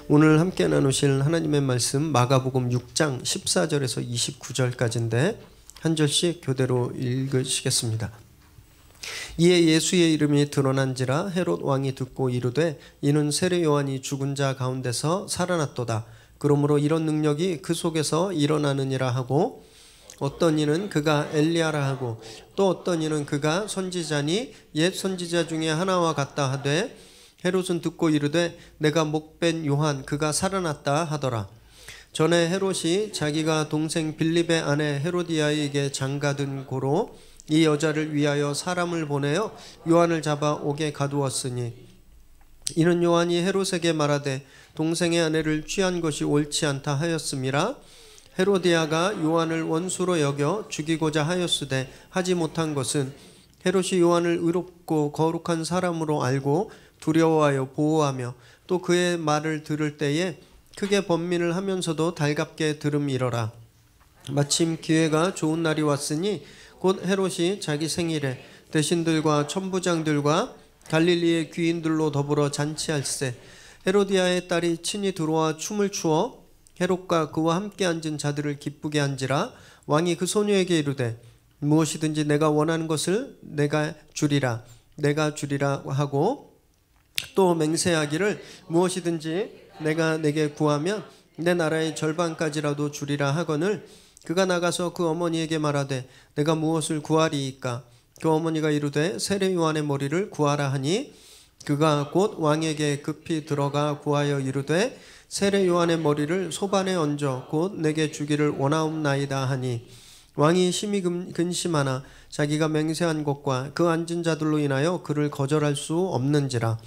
오늘 함께 나누실 하나님의 말씀 마가복음 6장 14절에서 29절까지인데 한 절씩 교대로 읽으시겠습니다. 이에 예수의 이름이 드러난지라 헤롯 왕이 듣고 이르되 이는 세례 요한이 죽은 자 가운데서 살아났도다. 그러므로 이런 능력이 그 속에서 일어나느니라 하고 어떤 이는 그가 엘리야라 하고 또 어떤 이는 그가 선지자니 옛 선지자 중에 하나와 같다 하되 헤롯은 듣고 이르되 내가 목벤 요한 그가 살아났다 하더라. 전에 헤롯이 자기가 동생 빌립의 아내 헤로디아에게 장가든 고로 이 여자를 위하여 사람을 보내어 요한을 잡아 옥에 가두었으니 이는 요한이 헤롯에게 말하되 동생의 아내를 취한 것이 옳지 않다 하였음이라. 헤로디아가 요한을 원수로 여겨 죽이고자 하였으되 하지 못한 것은 헤롯이 요한을 의롭고 거룩한 사람으로 알고 두려워하여 보호하며 또 그의 말을 들을 때에 크게 번민을 하면서도 달갑게 들음이러라. 마침 기회가 좋은 날이 왔으니 곧 헤롯이 자기 생일에 대신들과 천부장들과 갈릴리의 귀인들로 더불어 잔치할세. 헤로디아의 딸이 친히 들어와 춤을 추어 헤롯과 그와 함께 앉은 자들을 기쁘게 한지라. 왕이 그 소녀에게 이르되 무엇이든지 내가 원하는 것을 내가 주리라 하고 또 맹세하기를 무엇이든지 내가 내게 구하면 내 나라의 절반까지라도 주리라 하거늘 그가 나가서 그 어머니에게 말하되 내가 무엇을 구하리이까. 그 어머니가 이르되 세례 요한의 머리를 구하라 하니 그가 곧 왕에게 급히 들어가 구하여 이르되 세례 요한의 머리를 소반에 얹어 곧 내게 주기를 원하옵나이다 하니 왕이 심히 근심하나 자기가 맹세한 것과 그 앉은 자들로 인하여 그를 거절할 수 없는지라.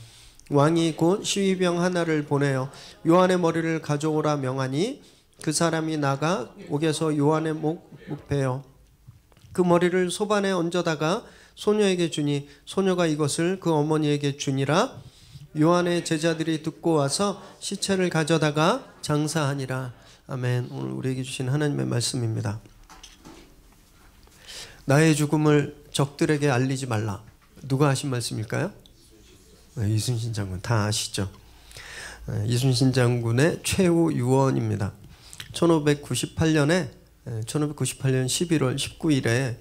왕이 곧 시위병 하나를 보내어 요한의 머리를 가져오라 명하니 그 사람이 나가 옥에서 요한의 목베어 그 머리를 소반에 얹어다가 소녀에게 주니 소녀가 이것을 그 어머니에게 주니라. 요한의 제자들이 듣고 와서 시체를 가져다가 장사하니라. 아멘. 오늘 우리에게 주신 하나님의 말씀입니다. 나의 죽음을 적들에게 알리지 말라. 누가 하신 말씀일까요? 이순신 장군 다 아시죠? 이순신 장군의 최후 유언입니다. 1598년 11월 19일에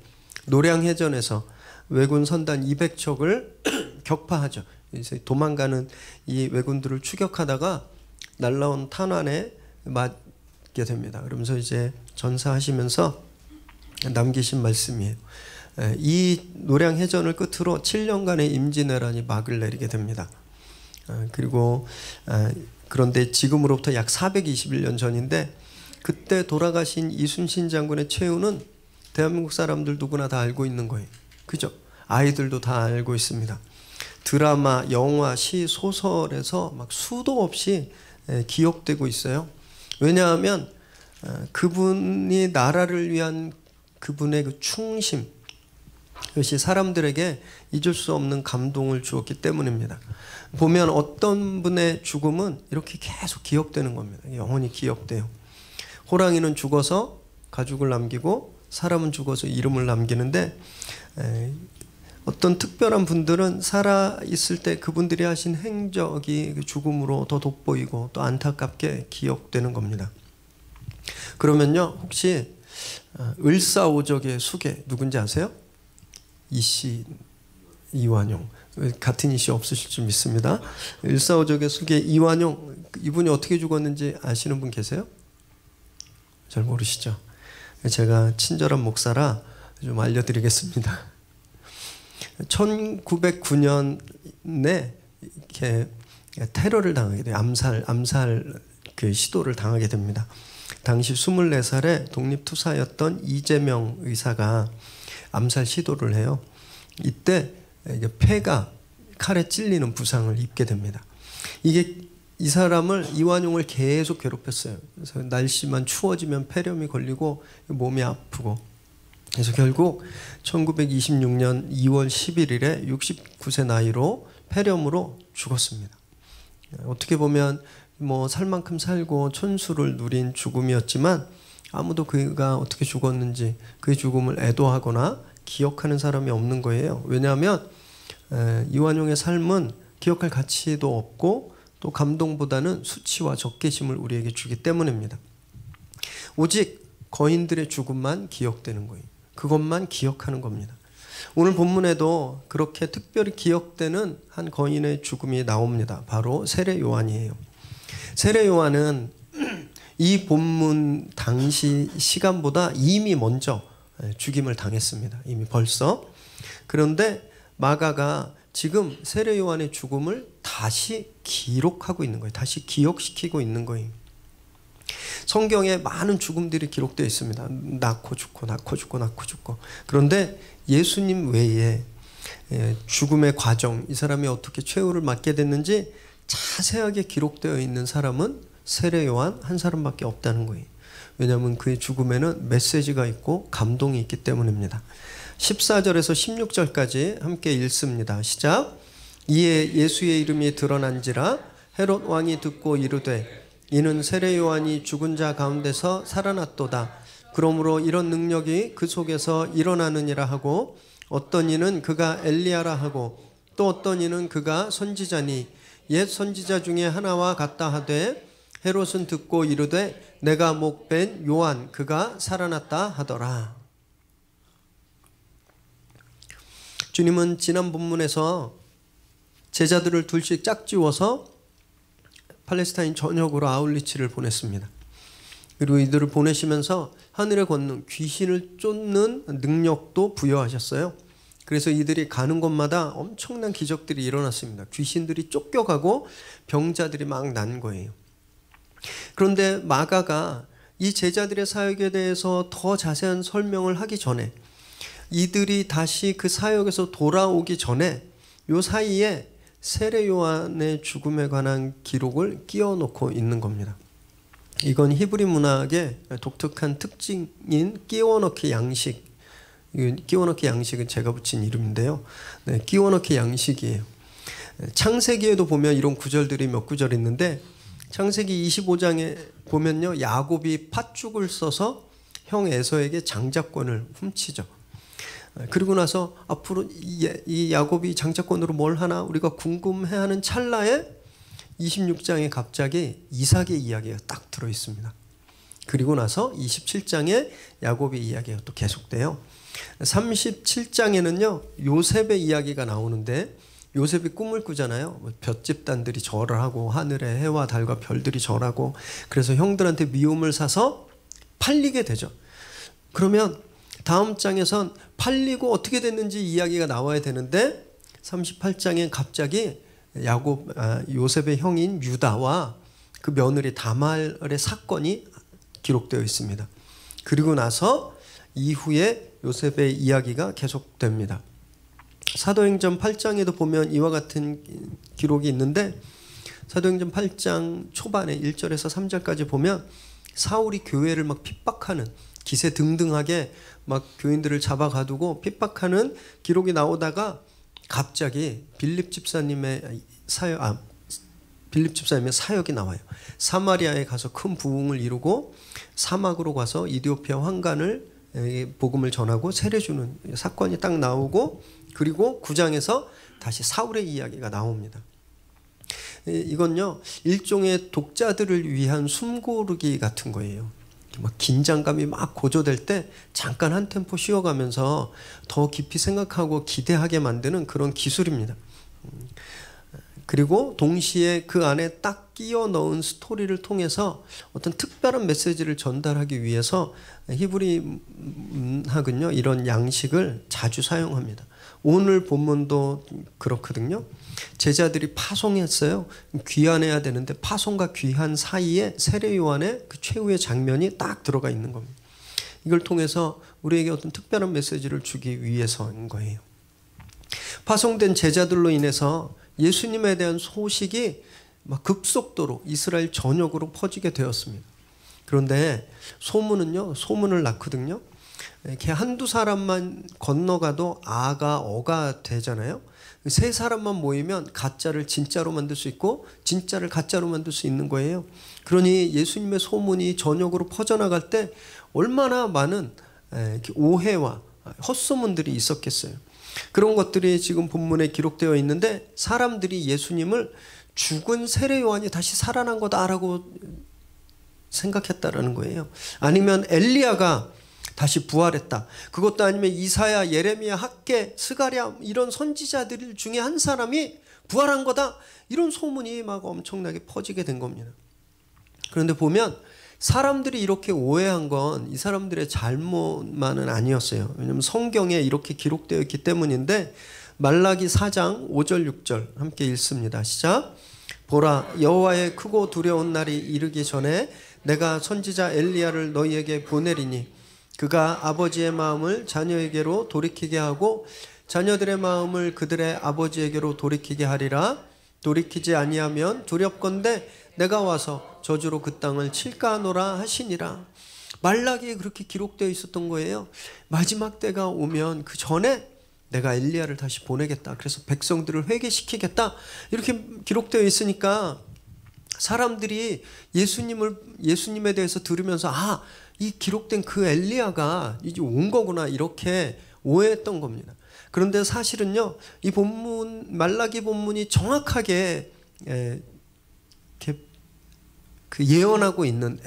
노량해전에서 왜군 선단 200척을 격파하죠. 이제 도망가는 이 왜군들을 추격하다가 날라온 탄환에 맞게 됩니다. 그러면서 이제 전사하시면서 남기신 말씀이에요. 이 노량해전을 끝으로 7년간의 임진왜란이 막을 내리게 됩니다. 그리고 그런데 지금으로부터 약 421년 전인데 그때 돌아가신 이순신 장군의 최후는 대한민국 사람들 누구나 다 알고 있는 거예요. 그죠? 아이들도 다 알고 있습니다. 드라마, 영화, 시, 소설에서 막 수도 없이 기억되고 있어요. 왜냐하면 그분이 나라를 위한 그분의 그 충심, 그것이 사람들에게 잊을 수 없는 감동을 주었기 때문입니다. 보면 어떤 분의 죽음은 이렇게 계속 기억되는 겁니다. 영원히 기억돼요. 호랑이는 죽어서 가죽을 남기고 사람은 죽어서 이름을 남기는데 어떤 특별한 분들은 살아있을 때 그분들이 하신 행적이 죽음으로 더 돋보이고 또 안타깝게 기억되는 겁니다. 그러면요, 혹시 을사오적의 수계 누군지 아세요? 이씨 이완용. 같은 이씨 없으실 줄 믿습니다. 을사오적의 수계 이완용, 이분이 어떻게 죽었는지 아시는 분 계세요? 잘 모르시죠? 제가 친절한 목사라 좀 알려드리겠습니다. 1909년에 이렇게 테러를 당하게 돼요. 암살 그 시도를 당하게 됩니다. 당시 24살의 독립투사였던 이재명 의사가 암살 시도를 해요. 이때 폐가 칼에 찔리는 부상을 입게 됩니다. 이 사람을 이완용을 계속 괴롭혔어요. 그래서 날씨만 추워지면 폐렴이 걸리고 몸이 아프고 그래서 결국 1926년 2월 11일에 69세 나이로 폐렴으로 죽었습니다. 어떻게 보면 뭐 살 만큼 살고 천수를 누린 죽음이었지만 아무도 그가 어떻게 죽었는지 그의 죽음을 애도하거나 기억하는 사람이 없는 거예요. 왜냐하면 이완용의 삶은 기억할 가치도 없고 또 감동보다는 수치와 적개심을 우리에게 주기 때문입니다. 오직 거인들의 죽음만 기억되는 거예요. 그것만 기억하는 겁니다. 오늘 본문에도 그렇게 특별히 기억되는 한 거인의 죽음이 나옵니다. 바로 세례 요한이에요. 세례 요한은 이 본문 당시 시간보다 이미 먼저 죽임을 당했습니다. 이미 벌써. 그런데 마가가 지금 세례 요한의 죽음을 다시 기록하고 있는 거예요. 다시 기억시키고 있는 거예요. 성경에 많은 죽음들이 기록되어 있습니다. 낳고 죽고 낳고 죽고 낳고 죽고. 그런데 예수님 외에 죽음의 과정, 이 사람이 어떻게 최후를 맞게 됐는지 자세하게 기록되어 있는 사람은 세례 요한 한 사람밖에 없다는 거예요. 왜냐하면 그의 죽음에는 메시지가 있고 감동이 있기 때문입니다. 14절에서 16절까지 함께 읽습니다. 시작. 이에 예수의 이름이 드러난지라 헤롯 왕이 듣고 이르되 이는 세례 요한이 죽은 자 가운데서 살아났도다. 그러므로 이런 능력이 그 속에서 일어나느니라 하고 어떤 이는 그가 엘리야라 하고 또 어떤 이는 그가 선지자니 옛 선지자 중에 하나와 같다 하되 헤롯은 듣고 이르되 내가 목벤 요한 그가 살아났다 하더라. 주님은 지난 본문에서 제자들을 둘씩 짝지워서 팔레스타인 전역으로 아울리치를 보냈습니다. 그리고 이들을 보내시면서 하늘의 권능, 귀신을 쫓는 능력도 부여하셨어요. 그래서 이들이 가는 곳마다 엄청난 기적들이 일어났습니다. 귀신들이 쫓겨가고 병자들이 막 난 거예요. 그런데 마가가 이 제자들의 사역에 대해서 더 자세한 설명을 하기 전에 이들이 다시 그 사역에서 돌아오기 전에 요 사이에 세례 요한의 죽음에 관한 기록을 끼워 놓고 있는 겁니다. 이건 히브리 문학의 독특한 특징인 끼워 넣기 양식. 끼워 넣기 양식은 제가 붙인 이름인데요. 네, 끼워 넣기 양식이에요. 창세기에도 보면 이런 구절들이 몇 구절 있는데 창세기 25장에 보면요. 야곱이 팥죽을 써서 형 에서에게 장자권을 훔치죠. 그리고 나서 앞으로 이 야곱이 장자권으로 뭘 하나 우리가 궁금해하는 찰나에 26장에 갑자기 이삭의 이야기가 딱 들어 있습니다. 그리고 나서 27장에 야곱의 이야기가 또 계속돼요. 37장에는요 요셉의 이야기가 나오는데 요셉이 꿈을 꾸잖아요. 볕 집단들이 절을 하고 하늘의 해와 달과 별들이 절하고 그래서 형들한테 미움을 사서 팔리게 되죠. 그러면 다음 장에선 팔리고 어떻게 됐는지 이야기가 나와야 되는데 38장에 갑자기 요셉의 형인 유다와 그 며느리 다말의 사건이 기록되어 있습니다. 그리고 나서 이후에 요셉의 이야기가 계속됩니다. 사도행전 8장에도 보면 이와 같은 기록이 있는데 사도행전 8장 초반에 1절에서 3절까지 보면 사울이 교회를 막 핍박하는 기세 등등하게 막 교인들을 잡아가두고 핍박하는 기록이 나오다가 갑자기 빌립 집사님의 사역이 나와요. 사마리아에 가서 큰 부흥을 이루고 사막으로 가서 이디오피아 황관을 복음을 전하고 세례 주는 사건이 딱 나오고 그리고 9장에서 다시 사울의 이야기가 나옵니다. 이건요 일종의 독자들을 위한 숨고르기 같은 거예요. 막 긴장감이 막 고조될 때 잠깐 한 템포 쉬어가면서 더 깊이 생각하고 기대하게 만드는 그런 기술입니다. 그리고 동시에 그 안에 딱 끼워 넣은 스토리를 통해서 어떤 특별한 메시지를 전달하기 위해서 히브리 문학은요 이런 양식을 자주 사용합니다. 오늘 본문도 그렇거든요. 제자들이 파송했어요. 귀환해야 되는데 파송과 귀환 사이에 세례 요한의 그 최후의 장면이 딱 들어가 있는 겁니다. 이걸 통해서 우리에게 어떤 특별한 메시지를 주기 위해서인 거예요. 파송된 제자들로 인해서 예수님에 대한 소식이 막 급속도로 이스라엘 전역으로 퍼지게 되었습니다. 그런데 소문은요, 소문을 낳거든요. 이렇게 한두 사람만 건너가도 아가 어가 되잖아요. 세 사람만 모이면 가짜를 진짜로 만들 수 있고 진짜를 가짜로 만들 수 있는 거예요. 그러니 예수님의 소문이 전역으로 퍼져나갈 때 얼마나 많은 오해와 헛소문들이 있었겠어요. 그런 것들이 지금 본문에 기록되어 있는데 사람들이 예수님을 죽은 세례 요한이 다시 살아난 거다라고 생각했다라는 거예요. 아니면 엘리야가 다시 부활했다. 그것도 아니면 이사야, 예레미야, 학개, 스가랴 이런 선지자들 중에 한 사람이 부활한 거다. 이런 소문이 막 엄청나게 퍼지게 된 겁니다. 그런데 보면 사람들이 이렇게 오해한 건 이 사람들의 잘못만은 아니었어요. 왜냐하면 성경에 이렇게 기록되어 있기 때문인데 말라기 4장 5절 6절 함께 읽습니다. 시작. 보라, 여호와의 크고 두려운 날이 이르기 전에 내가 선지자 엘리야를 너희에게 보내리니 그가 아버지의 마음을 자녀에게로 돌이키게 하고 자녀들의 마음을 그들의 아버지에게로 돌이키게 하리라. 돌이키지 아니하면 두렵건대 내가 와서 저주로 그 땅을 칠까 하노라 하시니라. 말라기에 그렇게 기록되어 있었던 거예요. 마지막 때가 오면 그 전에 내가 엘리야를 다시 보내겠다. 그래서 백성들을 회개시키겠다. 이렇게 기록되어 있으니까 사람들이 예수님에 대해서 들으면서 이 기록된 그 엘리야가 이제 온 거구나 이렇게 오해했던 겁니다. 그런데 사실은요, 이 본문 말라기 본문이 정확하게 그 예언하고 있는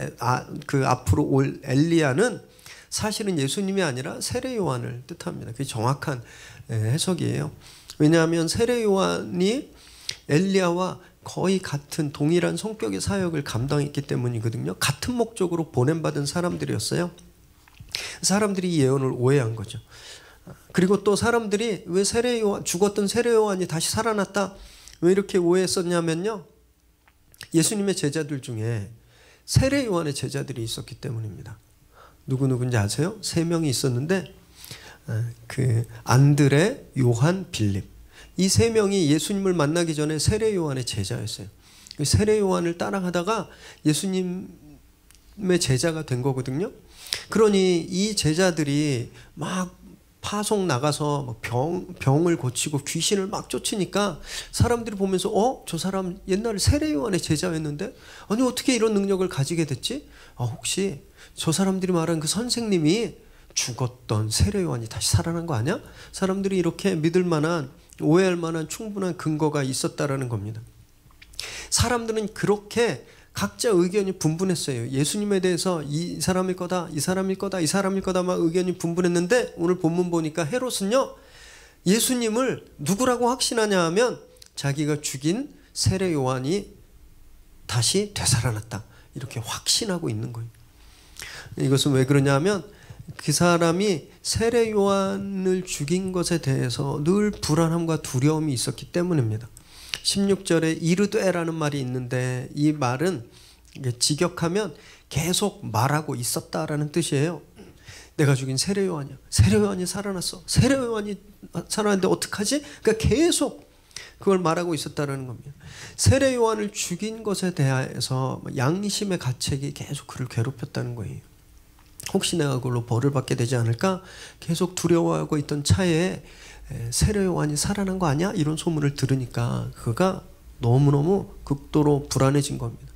그 앞으로 올 엘리야는 사실은 예수님이 아니라 세례 요한을 뜻합니다. 그게 정확한 해석이에요. 왜냐하면 세례 요한이 엘리야와 거의 같은 동일한 성격의 사역을 감당했기 때문이거든요. 같은 목적으로 보냄받은 사람들이었어요. 사람들이 이 예언을 오해한 거죠. 그리고 또 사람들이 왜 죽었던 세례 요한이 다시 살아났다, 왜 이렇게 오해했었냐면요, 예수님의 제자들 중에 세례 요한의 제자들이 있었기 때문입니다. 누구누구인지 아세요? 3명이 있었는데 그 안드레, 요한, 빌립, 이 3명이 예수님을 만나기 전에 세례 요한의 제자였어요. 세례 요한을 따라가다가 예수님의 제자가 된 거거든요. 그러니 이 제자들이 막 파송 나가서 병을 고치고 귀신을 막 쫓으니까 사람들이 보면서 저 사람 옛날에 세례 요한의 제자였는데 아니 어떻게 이런 능력을 가지게 됐지? 혹시 저 사람들이 말한 그 선생님이 죽었던 세례 요한이 다시 살아난 거 아니야? 사람들이 이렇게 믿을 만한, 오해할 만한 충분한 근거가 있었다라는 겁니다. 사람들은 그렇게 각자 의견이 분분했어요. 예수님에 대해서 이 사람일 거다, 이 사람일 거다, 이 사람일 거다 막 의견이 분분했는데 오늘 본문 보니까 헤롯은요, 예수님을 누구라고 확신하냐 하면 자기가 죽인 세례 요한이 다시 되살아났다 이렇게 확신하고 있는 거예요. 이것은 왜 그러냐 하면 그 사람이 세례 요한을 죽인 것에 대해서 늘 불안함과 두려움이 있었기 때문입니다. 16절에 이르되라는 말이 있는데 이 말은 직역하면 계속 말하고 있었다라는 뜻이에요. 내가 죽인 세례 요한이야. 세례 요한이 살아났어. 세례 요한이 살아났는데 어떡하지? 그러니까 계속 그걸 말하고 있었다라는 겁니다. 세례 요한을 죽인 것에 대해서 양심의 가책이 계속 그를 괴롭혔다는 거예요. 혹시 내가 그걸로 벌을 받게 되지 않을까? 계속 두려워하고 있던 차에 세례 요한이 살아난 거 아니야? 이런 소문을 들으니까 그가 너무너무 극도로 불안해진 겁니다.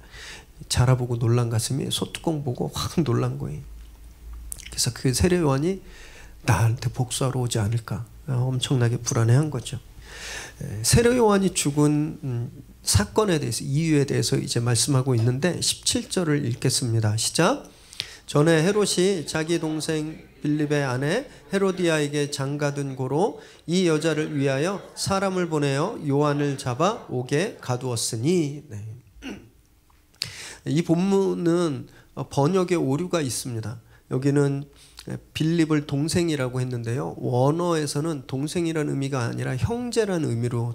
자라보고 놀란 가슴이 소뚜껑 보고 확 놀란 거예요. 그래서 그 세례 요한이 나한테 복수하러 오지 않을까 엄청나게 불안해한 거죠. 세례 요한이 죽은 사건에 대해서, 이유에 대해서 이제 말씀하고 있는데 17절을 읽겠습니다. 시작. 전에 헤롯이 자기 동생 빌립의 아내 헤로디아에게 장가든 고로 이 여자를 위하여 사람을 보내어 요한을 잡아 옥에 가두었으니. 이 본문은 번역에 오류가 있습니다. 여기는 빌립을 동생이라고 했는데요, 원어에서는 동생이라는 의미가 아니라 형제라는 의미로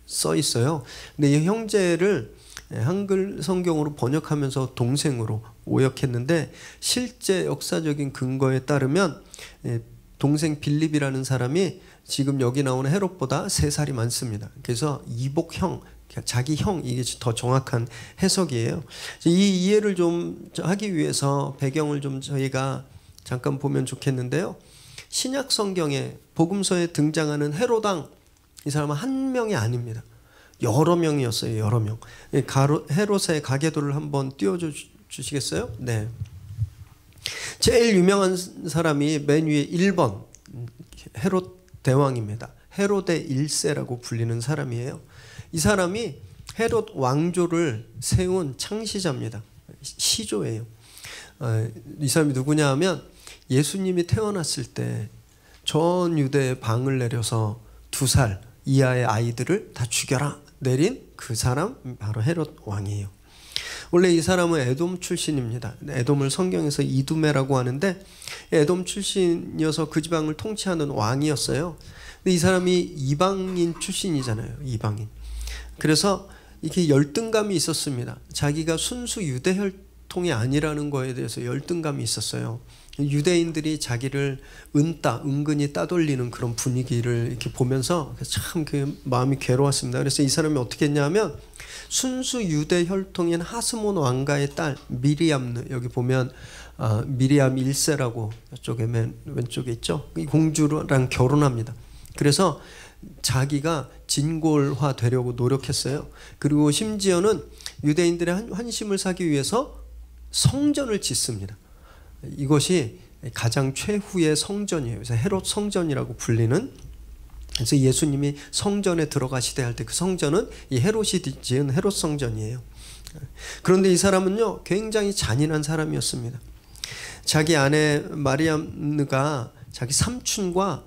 써 있어요. 근데 이 형제를 한글 성경으로 번역하면서 동생으로 오역했는데 실제 역사적인 근거에 따르면 동생 빌립이라는 사람이 지금 여기 나오는 헤롯보다 3살이 많습니다. 그래서 이복형, 자기 형, 이게 더 정확한 해석이에요. 이 이해를 좀 하기 위해서 배경을 좀 저희가 잠깐 보면 좋겠는데요, 신약 성경에 복음서에 등장하는 헤롯왕, 이 사람은 한 명이 아닙니다. 여러 명이었어요. 여러 명. 헤롯의 가계도를 한번 띄워주시겠어요? 네. 제일 유명한 사람이 맨 위에 1번 헤롯 대왕입니다. 헤롯의 1세라고 불리는 사람이에요. 이 사람이 헤롯 왕조를 세운 창시자입니다. 시조예요. 이 사람이 누구냐 하면 예수님이 태어났을 때 전 유대에 방을 내려서 2살 이하의 아이들을 다 죽여라 내린 그 사람 바로 헤롯 왕이에요. 원래 이 사람은 에돔 출신입니다. 에돔을 성경에서 이두메라고 하는데 에돔 출신이어서 그 지방을 통치하는 왕이었어요. 근데 이 사람이 이방인 출신이잖아요. 이방인. 그래서 이렇게 열등감이 있었습니다. 자기가 순수 유대 혈통이 아니라는 거에 대해서 열등감이 있었어요. 유대인들이 자기를 은근히 따돌리는 그런 분위기를 이렇게 보면서 참 그 마음이 괴로웠습니다. 그래서 이 사람이 어떻게 했냐면 순수 유대 혈통인 하스몬 왕가의 딸 미리암, 여기 보면 미리암 1세라고 이쪽에 맨 왼쪽에 있죠. 이 공주랑 결혼합니다. 그래서 자기가 진골화 되려고 노력했어요. 그리고 심지어는 유대인들의 환심을 사기 위해서 성전을 짓습니다. 이것이 가장 최후의 성전이에요. 그래서 헤롯 성전이라고 불리는. 그래서 예수님이 성전에 들어가시되 할 때 그 성전은 이 헤롯이 지은 헤롯 성전이에요. 그런데 이 사람은요 굉장히 잔인한 사람이었습니다. 자기 아내 마리암느가 자기 삼촌과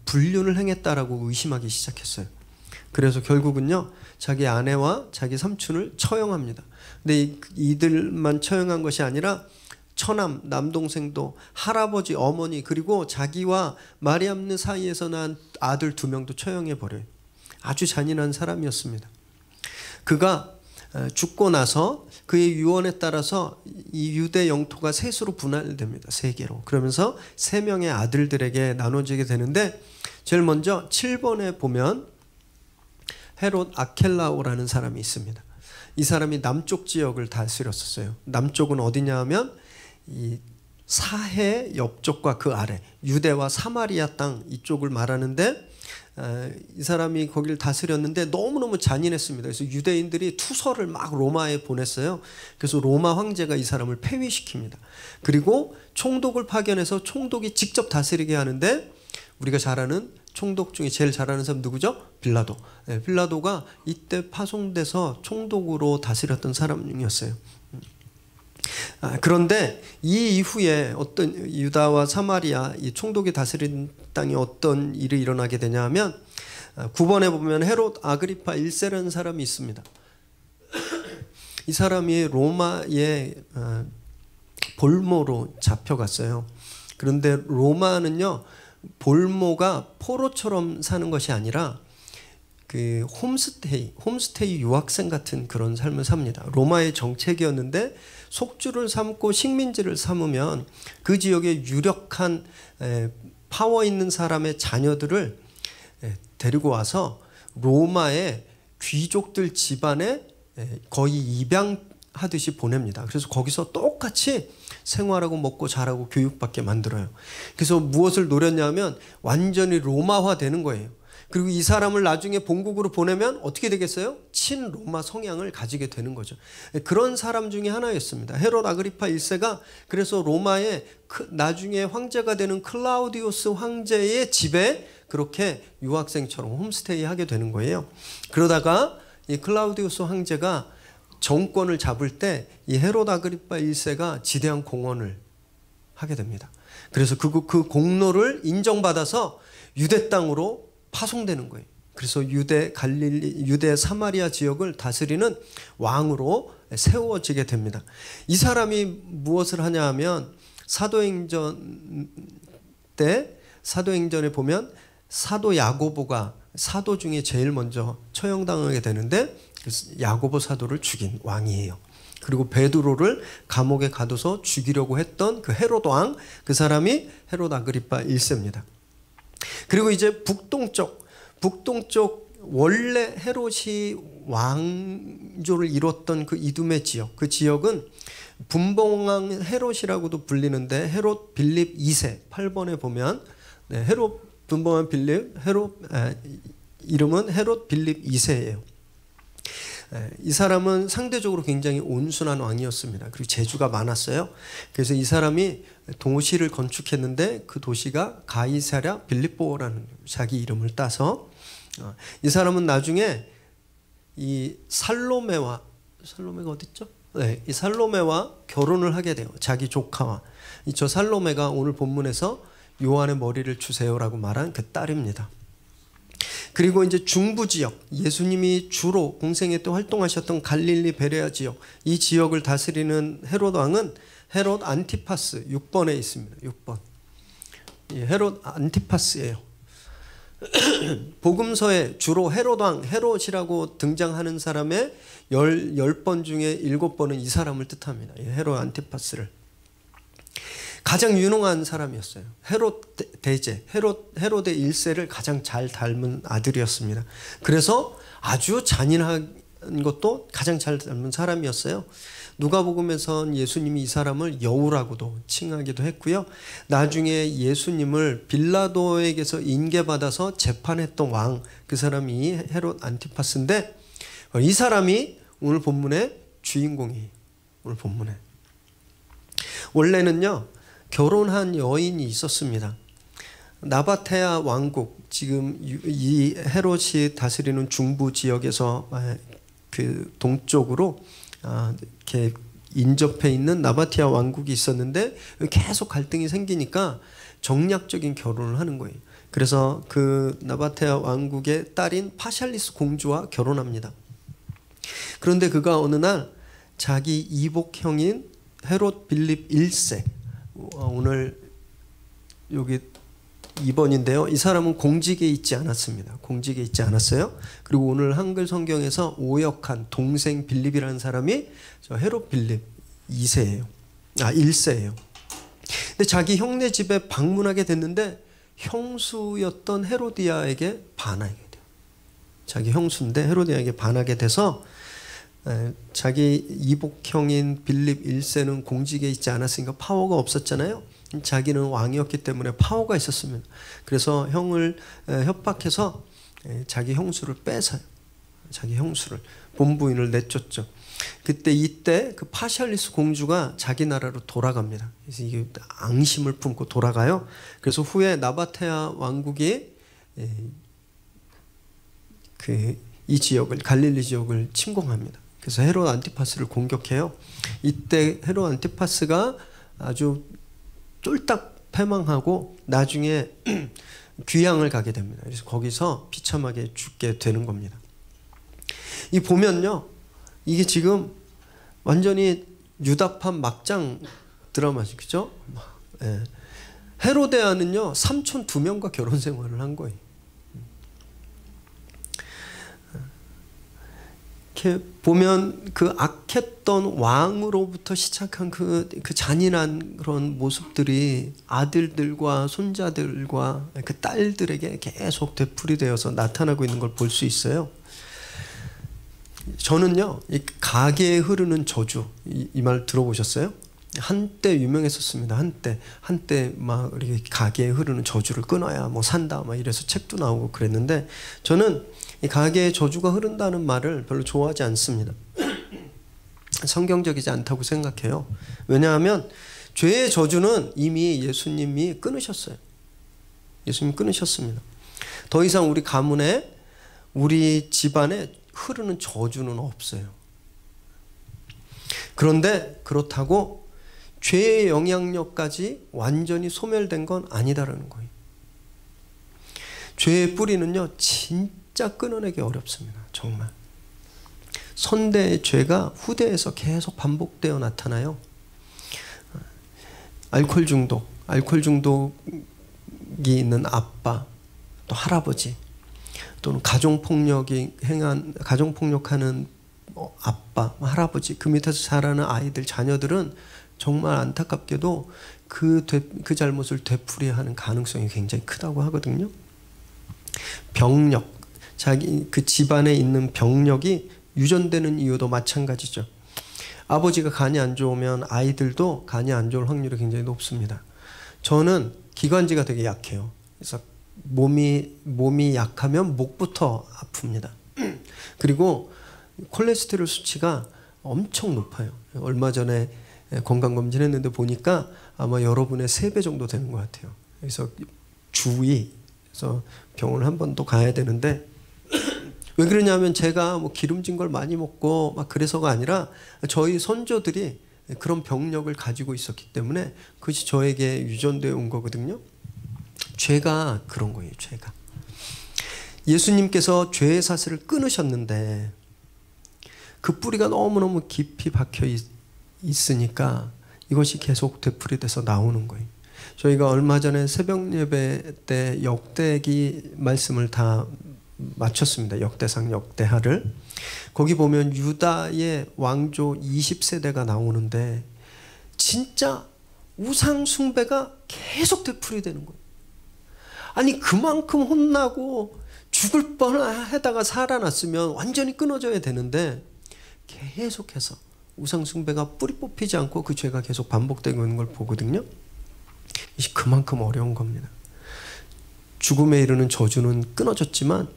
불륜을 행했다라고 의심하기 시작했어요. 그래서 결국은요 자기 아내와 자기 삼촌을 처형합니다. 근데 이들만 처형한 것이 아니라 처남, 남동생도, 할아버지, 어머니, 그리고 자기와 마리암느 사이에서 난 아들 2명도 처형해 버려요. 아주 잔인한 사람이었습니다. 그가 죽고 나서 그의 유언에 따라서 이 유대 영토가 셋으로 분할됩니다. 3개로. 그러면서 3명의 아들들에게 나눠지게 되는데 제일 먼저 7번에 보면 헤롯 아켈라오라는 사람이 있습니다. 이 사람이 남쪽 지역을 다스렸었어요. 남쪽은 어디냐 하면 이 사해 옆쪽과 그 아래 유대와 사마리아 땅 이쪽을 말하는데 이 사람이 거기를 다스렸는데 너무너무 잔인했습니다. 그래서 유대인들이 투서를 막 로마에 보냈어요. 그래서 로마 황제가 이 사람을 폐위시킵니다. 그리고 총독을 파견해서 총독이 직접 다스리게 하는데 우리가 잘 아는 총독 중에 제일 잘하는 사람 누구죠? 빌라도. 빌라도가 이때 파송돼서 총독으로 다스렸던 사람이었어요. 그런데 이 이후에 어떤 유다와 사마리아 이 총독이 다스린 땅에 어떤 일이 일어나게 되냐 하면 9번에 보면 헤롯 아그리파 1세라는 사람이 있습니다. 이 사람이 로마의 볼모로 잡혀갔어요. 그런데 로마는요 볼모가 포로처럼 사는 것이 아니라 그 홈스테이 유학생 같은 그런 삶을 삽니다. 로마의 정책이었는데 속주를 삼고 식민지를 삼으면 그 지역에 유력한 파워 있는 사람의 자녀들을 데리고 와서 로마의 귀족들 집안에 거의 입양하듯이 보냅니다. 그래서 거기서 똑같이 생활하고 먹고 자라고 교육받게 만들어요. 그래서 무엇을 노렸냐면 완전히 로마화 되는 거예요. 그리고 이 사람을 나중에 본국으로 보내면 어떻게 되겠어요? 친로마 성향을 가지게 되는 거죠. 그런 사람 중에 하나였습니다. 헤롯 아그리파 1세가 그래서 로마의 나중에 황제가 되는 클라우디우스 황제의 집에 그렇게 유학생처럼 홈스테이 하게 되는 거예요. 그러다가 이 클라우디우스 황제가 정권을 잡을 때 이 헤롯 아그리파 1세가 지대한 공헌을 하게 됩니다. 그래서 그 공로를 인정받아서 유대 땅으로 파송되는 거예요. 그래서 유대 사마리아 지역을 다스리는 왕으로 세워지게 됩니다. 이 사람이 무엇을 하냐 하면 사도행전에 보면 사도 야고보가 사도 중에 제일 먼저 처형당하게 되는데 야고보 사도를 죽인 왕이에요. 그리고 베드로를 감옥에 가둬서 죽이려고 했던 그 헤롯 왕, 그 사람이 헤롯 아그리파 1세입니다. 그리고 이제 북동쪽 원래 헤롯이 왕조를 이뤘던 그 이두메 지역, 그 지역은 분봉왕 헤롯이라고도 불리는데 헤롯 빌립 2세 8번에 보면 헤롯 분봉왕 빌립 이름은 헤롯 빌립 2세예요. 이 사람은 상대적으로 굉장히 온순한 왕이었습니다. 그리고 재주가 많았어요. 그래서 이 사람이 도시를 건축했는데 그 도시가 가이사랴 빌립보라는 자기 이름을 따서 이 사람은 나중에 이 살로메가 어디 있죠? 네, 이 살로메와 결혼을 하게 돼요. 자기 조카와. 저 살로메가 오늘 본문에서 요한의 머리를 주세요라고 말한 그 딸입니다. 그리고 이제 중부 지역, 예수님이 주로 공생애 때 활동하셨던 갈릴리 베레아 지역, 이 지역을 다스리는 헤롯 왕은 헤롯 안티파스 6번에 있습니다. 6번. 헤롯 안티파스예요. 복음서에 주로 헤롯 왕, 헤롯이라고 등장하는 사람의 10번 중에 7번은 이 사람을 뜻합니다. 헤롯 안티파스를. 가장 유능한 사람이었어요. 헤롯 대제, 헤롯의 1세를 가장 잘 닮은 아들이었습니다. 그래서 아주 잔인한 것도 가장 잘 닮은 사람이었어요. 누가복음에선 예수님이 이 사람을 여우라고도 칭하기도 했고요. 나중에 예수님을 빌라도에게서 인계받아서 재판했던 왕, 그 사람이 헤롯 안티파스인데, 이 사람이 오늘 본문의 주인공이에요. 오늘 본문에. 원래는요, 결혼한 여인이 있었습니다. 나바테아 왕국, 지금 이 헤롯이 다스리는 중부 지역에서 그 동쪽으로 이렇게 인접해 있는 나바티아 왕국이 있었는데 계속 갈등이 생기니까 정략적인 결혼을 하는 거예요. 그래서 그 나바테아 왕국의 딸인 파샬리스 공주와 결혼합니다. 그런데 그가 어느 날 자기 이복형인 헤롯 빌립 1세, 오늘 여기 2번인데요. 이 사람은 공직에 있지 않았습니다. 공직에 있지 않았어요. 그리고 오늘 한글 성경에서 오역한 동생 빌립이라는 사람이 저 헤롯 빌립 2세예요. 1세예요. 근데 자기 형네 집에 방문하게 됐는데 형수였던 헤로디아에게 반하게 돼요. 자기 형수인데 헤로디아에게 반하게 돼서 자기 이복형인 빌립 1세는 공직에 있지 않았으니까 파워가 없었잖아요. 자기는 왕이었기 때문에 파워가 있었습니다. 그래서 형을 협박해서 자기 형수를 뺏어요. 자기 형수를, 본부인을 내쫓죠. 이때 그 파샬리스 공주가 자기 나라로 돌아갑니다. 그래서 이게 앙심을 품고 돌아가요. 그래서 후에 나바테아 왕국이 이 지역을, 갈릴리 지역을 침공합니다. 그래서 헤롯 안티파스를 공격해요. 이때 헤롯 안티파스가 아주 쫄딱 패망하고 나중에 귀양을 가게 됩니다. 그래서 거기서 비참하게 죽게 되는 겁니다. 이 보면요, 이게 지금 완전히 유다판 막장 드라마죠, 그죠? 헤로데아는요, 삼촌 2명과 결혼 생활을 한 거예요. 이렇게 보면 그 악했던 왕으로부터 시작한 그 잔인한 그런 모습들이 아들들과 손자들과 그 딸들에게 계속 되풀이되어서 나타나고 있는 걸 볼 수 있어요. 저는요, 이 가계에 흐르는 저주, 이 말 들어보셨어요? 한때 유명했었습니다. 한때 막 이렇게 가계에 흐르는 저주를 끊어야 뭐 산다 막 이래서 책도 나오고 그랬는데, 저는 이 가계에 저주가 흐른다는 말을 별로 좋아하지 않습니다. 성경적이지 않다고 생각해요. 왜냐하면 죄의 저주는 이미 예수님이 끊으셨어요. 예수님이 끊으셨습니다. 더 이상 우리 가문에, 우리 집안에 흐르는 저주는 없어요. 그런데 그렇다고 죄의 영향력까지 완전히 소멸된 건 아니다라는 거예요. 죄의 뿌리는요, 진짜 끊어내기 어렵습니다. 정말. 선대의 죄가 후대에서 계속 반복되어 나타나요. 알코올 중독이 있는 아빠, 또 할아버지, 또는 가정폭력하는 아빠, 할아버지, 그 밑에서 자라는 아이들, 자녀들은 정말 안타깝게도 그 잘못을 되풀이하는 가능성이 굉장히 크다고 하거든요. 병력, 그 집안에 있는 병력이 유전되는 이유도 마찬가지죠. 아버지가 간이 안 좋으면 아이들도 간이 안 좋을 확률이 굉장히 높습니다. 저는 기관지가 되게 약해요. 그래서 몸이 약하면 목부터 아픕니다. 그리고 콜레스테롤 수치가 엄청 높아요. 얼마 전에 건강검진했는데 보니까 아마 여러분의 3배 정도 되는 것 같아요. 그래서 그래서 병원을 한 번 더 가야 되는데 왜 그러냐면 제가 뭐 기름진 걸 많이 먹고 막 그래서가 아니라 저희 선조들이 그런 병력을 가지고 있었기 때문에 그것이 저에게 유전되어 온 거거든요. 죄가 그런 거예요. 죄가. 예수님께서 죄의 사슬을 끊으셨는데 그 뿌리가 너무너무 깊이 박혀 있으니까 이것이 계속 되풀이돼서 나오는 거예요. 저희가 얼마 전에 새벽 예배 때 역대기 말씀을 다 마쳤습니다. 역대상 역대하를. 거기 보면 유다의 왕조 20세대가 나오는데 진짜 우상 숭배가 계속 되풀이되는 거예요. 아니 그만큼 혼나고 죽을 뻔하다가 살아났으면 완전히 끊어져야 되는데 계속해서 우상 숭배가 뿌리 뽑히지 않고 그 죄가 계속 반복되고 있는 걸 보거든요. 그만큼 어려운 겁니다. 죽음에 이르는 저주는 끊어졌지만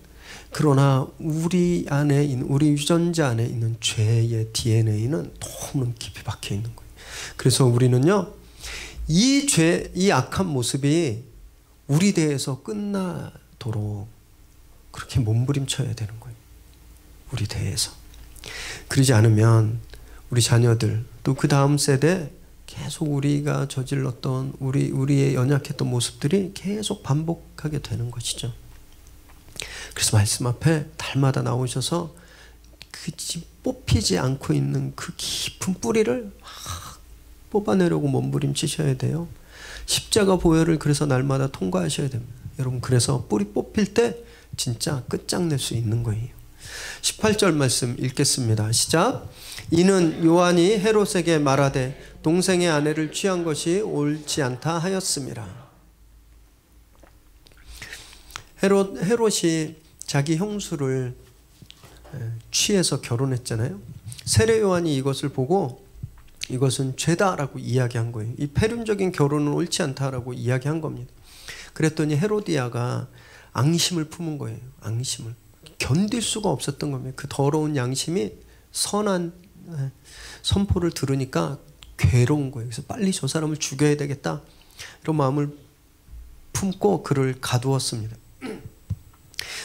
그러나 우리 안에 있는, 우리 유전자 안에 있는 죄의 DNA는 너무너무 깊이 박혀 있는 거예요. 그래서 우리는요, 이 죄, 이 악한 모습이 우리 대에서 끝나도록 그렇게 몸부림쳐야 되는 거예요. 우리 대에서. 그러지 않으면 우리 자녀들 또 그 다음 세대 계속 우리가 저질렀던 우리의 연약했던 모습들이 계속 반복하게 되는 것이죠. 그래서 말씀 앞에 달마다 나오셔서 그 뽑히지 않고 있는 그 깊은 뿌리를 막 뽑아내려고 몸부림치셔야 돼요. 십자가 보혈을 그래서 날마다 통과하셔야 됩니다. 여러분, 그래서 뿌리 뽑힐 때 진짜 끝장낼 수 있는 거예요. 18절 말씀 읽겠습니다. 시작. 이는 요한이 헤롯에게 말하되 동생의 아내를 취한 것이 옳지 않다 하였습니다. 헤롯이 자기 형수를 취해서 결혼했잖아요. 세례 요한이 이것을 보고 이것은 죄다라고 이야기한 거예요. 이 폐륜적인 결혼은 옳지 않다라고 이야기한 겁니다. 그랬더니 헤로디아가 앙심을 품은 거예요. 앙심을. 견딜 수가 없었던 겁니다. 그 더러운 양심이 선한 선포를 들으니까 괴로운 거예요. 그래서 빨리 저 사람을 죽여야 되겠다 이런 마음을 품고 그를 가두었습니다.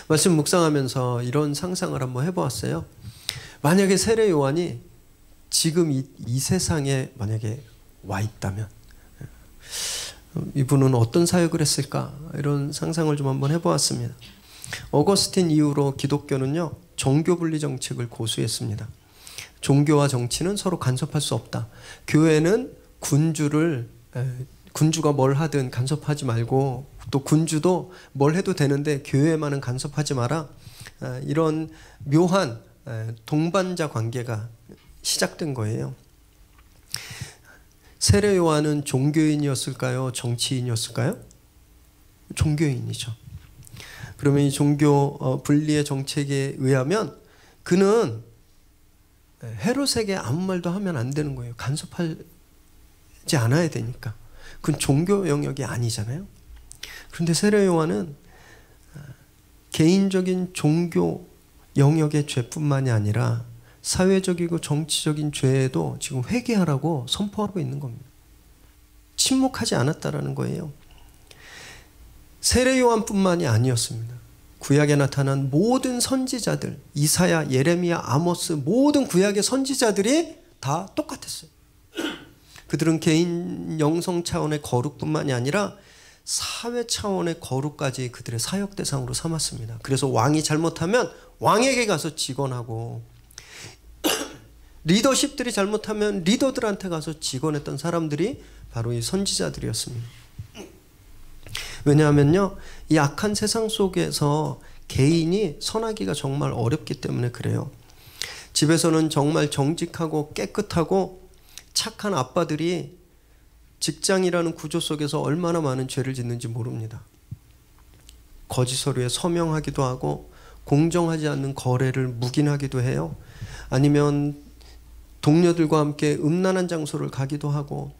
말씀 묵상하면서 이런 상상을 한번 해보았어요. 만약에 세례 요한이 지금 이 세상에 만약에 와 있다면 이분은 어떤 사역을 했을까, 이런 상상을 좀 한번 해보았습니다. 어거스틴 이후로 기독교는요, 종교 분리 정책을 고수했습니다. 종교와 정치는 서로 간섭할 수 없다. 교회는 군주가 뭘 하든 간섭하지 말고, 또 군주도 뭘 해도 되는데 교회만은 간섭하지 마라. 이런 묘한 동반자 관계가 시작된 거예요. 세례 요한은 종교인이었을까요? 정치인이었을까요? 종교인이죠. 그러면 이 종교 분리의 정책에 의하면 그는 헤롯에게 아무 말도 하면 안 되는 거예요. 간섭하지 않아야 되니까. 그건 종교 영역이 아니잖아요. 그런데 세례 요한은 개인적인 종교 영역의 죄뿐만이 아니라 사회적이고 정치적인 죄에도 지금 회개하라고 선포하고 있는 겁니다. 침묵하지 않았다라는 거예요. 세례 요한뿐만이 아니었습니다. 구약에 나타난 모든 선지자들, 이사야, 예레미야, 아모스, 모든 구약의 선지자들이 다 똑같았어요. 그들은 개인 영성 차원의 거룩뿐만이 아니라 사회 차원의 거룩까지 그들의 사역 대상으로 삼았습니다. 그래서 왕이 잘못하면 왕에게 가서 직언하고, 리더십들이 잘못하면 리더들한테 가서 직언했던 사람들이 바로 이 선지자들이었습니다. 왜냐하면요, 이 악한 세상 속에서 개인이 선하기가 정말 어렵기 때문에 그래요. 집에서는 정말 정직하고 깨끗하고 착한 아빠들이 직장이라는 구조 속에서 얼마나 많은 죄를 짓는지 모릅니다. 거짓 서류에 서명하기도 하고, 공정하지 않는 거래를 묵인하기도 해요. 아니면 동료들과 함께 음란한 장소를 가기도 하고,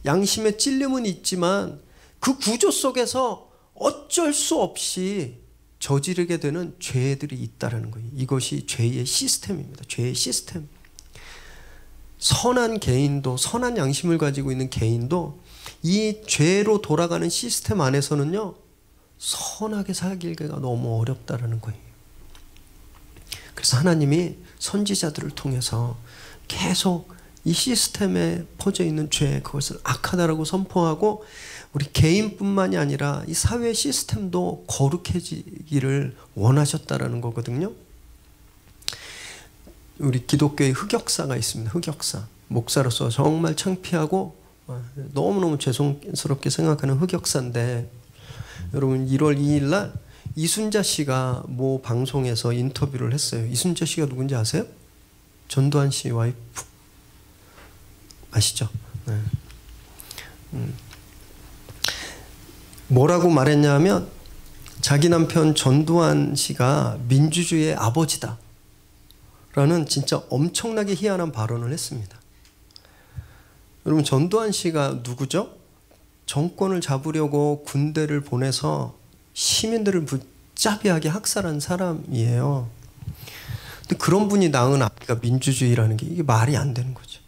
양심의 찔림은 있지만 그 구조 속에서 어쩔 수 없이 저지르게 되는 죄들이 있다는 거예요. 이것이 죄의 시스템입니다. 죄의 시스템. 선한 개인도, 선한 양심을 가지고 있는 개인도 이 죄로 돌아가는 시스템 안에서는요, 선하게 살기가 너무 어렵다는 거예요. 그래서 하나님이 선지자들을 통해서 계속 이 시스템에 퍼져 있는 죄, 그것을 악하다라고 선포하고 우리 개인뿐만이 아니라 이 사회 시스템도 거룩해지기를 원하셨다라는 거거든요. 우리 기독교의 흑역사가 있습니다. 흑역사. 목사로서 정말 창피하고 너무너무 죄송스럽게 생각하는 흑역사인데, 여러분 1월 2일 날 이순자 씨가 모 방송에서 인터뷰를 했어요. 이순자 씨가 누군지 아세요? 전두환 씨 와이프 아시죠? 네. 뭐라고 말했냐면 자기 남편 전두환 씨가 민주주의의 아버지다 라는 진짜 엄청나게 희한한 발언을 했습니다. 여러분 전두환 씨가 누구죠? 정권을 잡으려고 군대를 보내서 시민들을 무자비하게 학살한 사람이에요. 근데 그런 분이 낳은 아이가 민주주의라는 게 이게 말이 안 되는 거죠.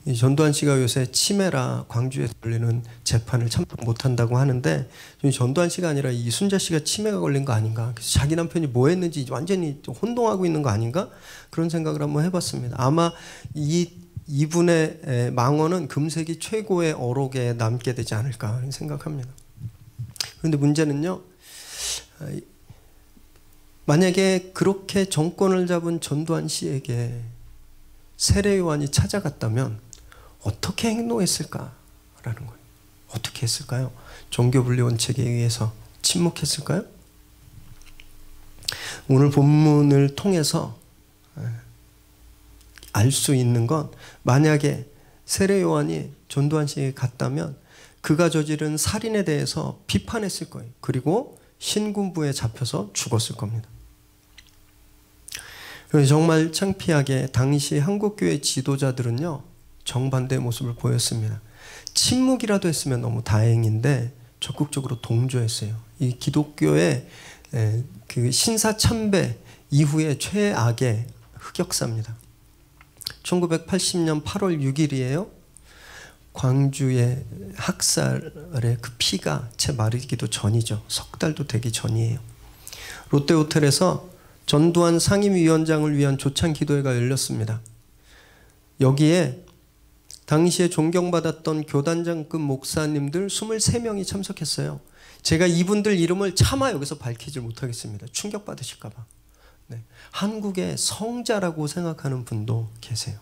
이 전두환 씨가 요새 치매라 광주에서 걸리는 재판을 참석 못한다고 하는데, 전두환 씨가 아니라 이순자 씨가 치매가 걸린 거 아닌가, 그래서 자기 남편이 뭐 했는지 완전히 혼동하고 있는 거 아닌가, 그런 생각을 한번 해봤습니다. 아마 이분의 망언은 금세기 최고의 어록에 남게 되지 않을까 생각합니다. 그런데 문제는요, 만약에 그렇게 정권을 잡은 전두환 씨에게 세례요한이 찾아갔다면 어떻게 행동했을까라는 거예요. 어떻게 했을까요? 종교분리 원칙에 의해서 침묵했을까요? 오늘 본문을 통해서 알 수 있는 건, 만약에 세례요한이 전두환 씨에게 갔다면 그가 저지른 살인에 대해서 비판했을 거예요. 그리고 신군부에 잡혀서 죽었을 겁니다. 정말 창피하게 당시 한국교회 지도자들은요, 정반대의 모습을 보였습니다. 침묵이라도 했으면 너무 다행인데 적극적으로 동조했어요. 이 기독교의 그 신사참배 이후의 최악의 흑역사입니다. 1980년 8월 6일이에요. 광주의 학살의 그 피가 채 마르기도 전이죠. 석 달도 되기 전이에요. 롯데호텔에서 전두환 상임위원장을 위한 조찬 기도회가 열렸습니다. 여기에 당시에 존경받았던 교단장급 목사님들 23명이 참석했어요. 제가 이분들 이름을 차마 여기서 밝히지 못하겠습니다. 충격받으실까 봐. 네. 한국의 성자라고 생각하는 분도 계세요.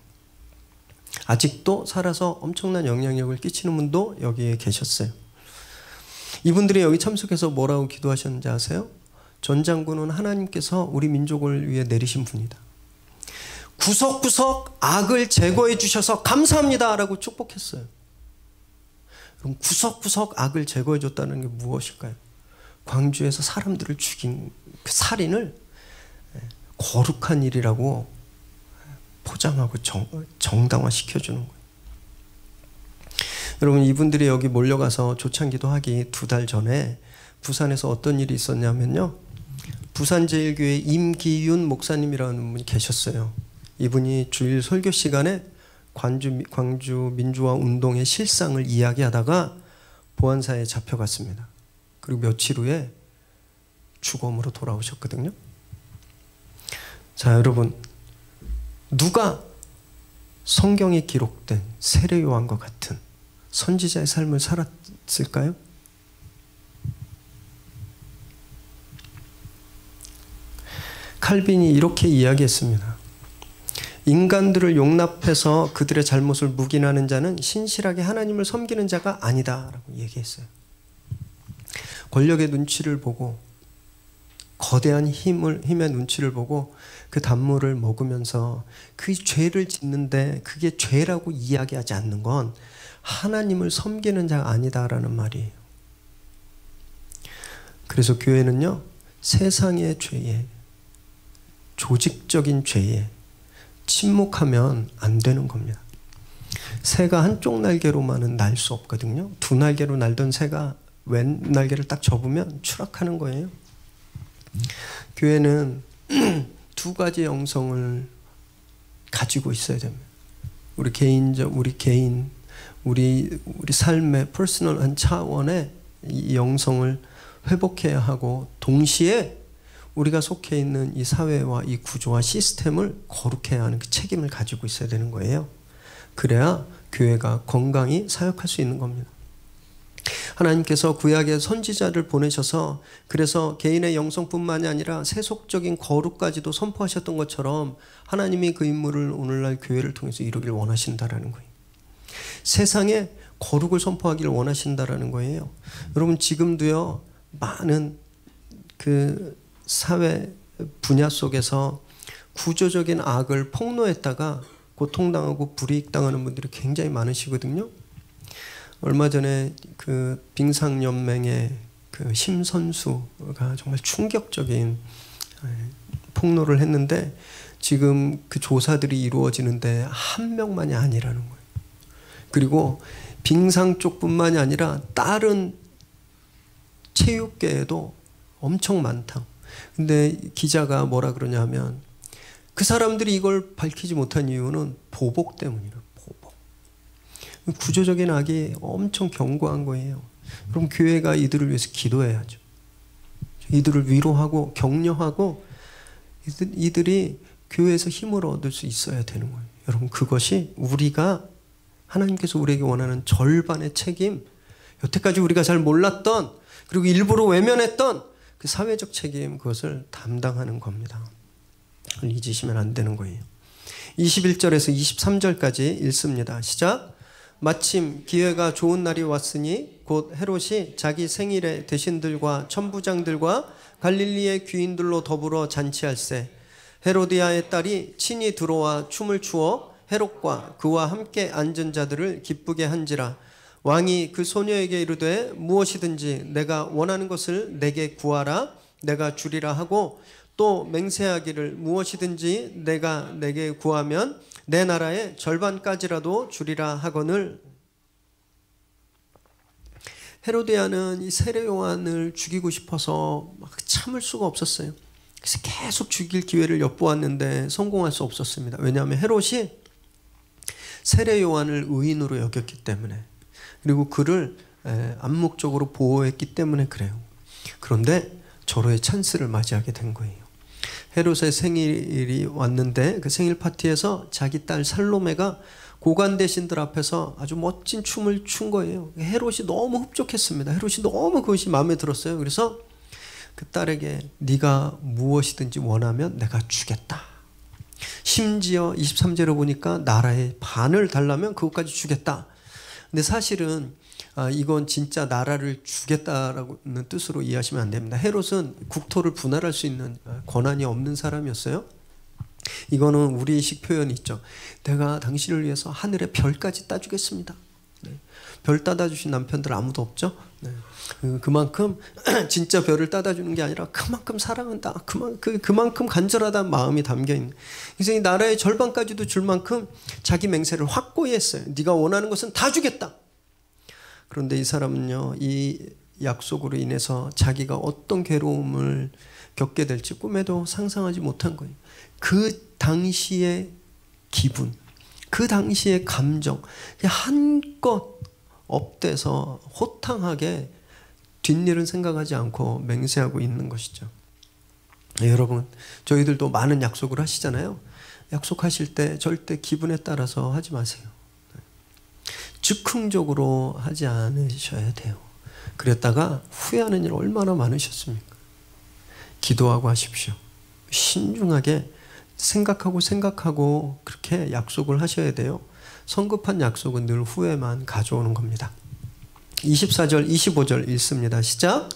아직도 살아서 엄청난 영향력을 끼치는 분도 여기에 계셨어요. 이분들이 여기 참석해서 뭐라고 기도하셨는지 아세요? 전 장군은 하나님께서 우리 민족을 위해 내리신 분이다. 구석구석 악을 제거해 주셔서 감사합니다 라고 축복했어요. 그럼 구석구석 악을 제거해 줬다는 게 무엇일까요? 광주에서 사람들을 죽인 그 살인을 거룩한 일이라고 포장하고 정당화시켜주는 거예요. 여러분, 이분들이 여기 몰려가서 조찬기도 하기 2달 전에 부산에서 어떤 일이 있었냐면요, 부산제일교회 임기윤 목사님이라는 분이 계셨어요. 이분이 주일 설교 시간에 광주 민주화 운동의 실상을 이야기하다가 보안사에 잡혀갔습니다. 그리고 며칠 후에 죽음으로 돌아오셨거든요. 자, 여러분, 누가 성경에 기록된 세례요한과 같은 선지자의 삶을 살았을까요? 칼빈이 이렇게 이야기했습니다. 인간들을 용납해서 그들의 잘못을 묵인하는 자는 신실하게 하나님을 섬기는 자가 아니다 라고 얘기했어요. 권력의 눈치를 보고, 거대한 힘의 눈치를 보고 그 단물을 먹으면서 그 죄를 짓는데 그게 죄라고 이야기하지 않는 건 하나님을 섬기는 자가 아니다라는 말이에요. 그래서 교회는요, 세상의 죄에, 조직적인 죄에 침묵하면 안 되는 겁니다. 새가 한쪽 날개로만은 날 수 없거든요. 2날개로 날던 새가 왼 날개를 딱 접으면 추락하는 거예요. 교회는 2가지 영성을 가지고 있어야 됩니다. 우리 삶의 퍼스널한 차원의 이 영성을 회복해야 하고, 동시에 우리가 속해 있는 이 사회와 이 구조와 시스템을 거룩해야 하는 그 책임을 가지고 있어야 되는 거예요. 그래야 교회가 건강히 사역할 수 있는 겁니다. 하나님께서 구약의 선지자를 보내셔서 그래서 개인의 영성뿐만이 아니라 세속적인 거룩까지도 선포하셨던 것처럼 하나님이 그 임무를 오늘날 교회를 통해서 이루길 원하신다라는 거예요. 세상에 거룩을 선포하기를 원하신다라는 거예요. 여러분 지금도요 많은 그 사회 분야 속에서 구조적인 악을 폭로했다가 고통당하고 불이익당하는 분들이 굉장히 많으시거든요. 얼마 전에 그 빙상연맹의 그 심선수가 정말 충격적인 폭로를 했는데 지금 그 조사들이 이루어지는데 한 명만이 아니라는 거예요. 그리고 빙상 쪽뿐만이 아니라 다른 체육계에도 엄청 많다. 근데 기자가 뭐라 그러냐 하면 그 사람들이 이걸 밝히지 못한 이유는 보복 때문이라. 보복. 구조적인 악이 엄청 견고한 거예요. 그럼 교회가 이들을 위해서 기도해야죠. 이들을 위로하고 격려하고 이들이 교회에서 힘을 얻을 수 있어야 되는 거예요. 여러분 그것이 우리가 하나님께서 우리에게 원하는 절반의 책임, 여태까지 우리가 잘 몰랐던 그리고 일부러 외면했던 그 사회적 책임, 그것을 담당하는 겁니다. 그걸 잊으시면 안 되는 거예요. 21절에서 23절까지 읽습니다. 시작. 마침 기회가 좋은 날이 왔으니 곧 헤롯이 자기 생일에 대신들과 천부장들과 갈릴리의 귀인들로 더불어 잔치할세. 헤로디아의 딸이 친히 들어와 춤을 추어 헤롯과 그와 함께 앉은 자들을 기쁘게 한지라. 왕이 그 소녀에게 이르되 무엇이든지 내가 원하는 것을 내게 구하라 내가 주리라 하고 또 맹세하기를 무엇이든지 내가 내게 구하면 내 나라의 절반까지라도 주리라 하거늘. 헤로디아는 이 세례 요한을 죽이고 싶어서 막 참을 수가 없었어요. 그래서 계속 죽일 기회를 엿보았는데 성공할 수 없었습니다. 왜냐하면 헤롯이 세례 요한을 의인으로 여겼기 때문에, 그리고 그를 암묵적으로 보호했기 때문에 그래요. 그런데 절호의 찬스를 맞이하게 된 거예요. 헤롯의 생일이 왔는데 그 생일 파티에서 자기 딸 살로메가 고관 대신들 앞에서 아주 멋진 춤을 춘 거예요. 헤롯이 너무 흡족했습니다. 헤롯이 너무 그것이 마음에 들었어요. 그래서 그 딸에게 네가 무엇이든지 원하면 내가 주겠다. 심지어 23절에 보니까 나라의 반을 달라면 그것까지 주겠다. 근데 사실은 이건 진짜 나라를 주겠다라는 뜻으로 이해하시면 안 됩니다. 헤롯은 국토를 분할할 수 있는 권한이 없는 사람이었어요. 이거는 우리식 표현이 있죠. 내가 당신을 위해서 하늘의 별까지 따주겠습니다. 네. 별 따다 주신 남편들 아무도 없죠. 네. 그만큼 진짜 별을 따다 주는 게 아니라 그만큼 사랑한다, 그만큼 간절하다는 마음이 담겨있는. 그래서 이 나라의 절반까지도 줄 만큼 자기 맹세를 확고히 했어요. 네가 원하는 것은 다 주겠다. 그런데 이 사람은요, 이 약속으로 인해서 자기가 어떤 괴로움을 겪게 될지 꿈에도 상상하지 못한 거예요. 그 당시의 기분, 그 당시의 감정, 한껏 업돼서 호탕하게 뒷일은 생각하지 않고 맹세하고 있는 것이죠. 네, 여러분, 저희들도 많은 약속을 하시잖아요. 약속하실 때 절대 기분에 따라서 하지 마세요. 즉흥적으로 하지 않으셔야 돼요. 그랬다가 후회하는 일 얼마나 많으셨습니까? 기도하고 하십시오. 신중하게 생각하고 그렇게 약속을 하셔야 돼요. 성급한 약속은 늘 후회만 가져오는 겁니다. 24절 25절 읽습니다. 시작.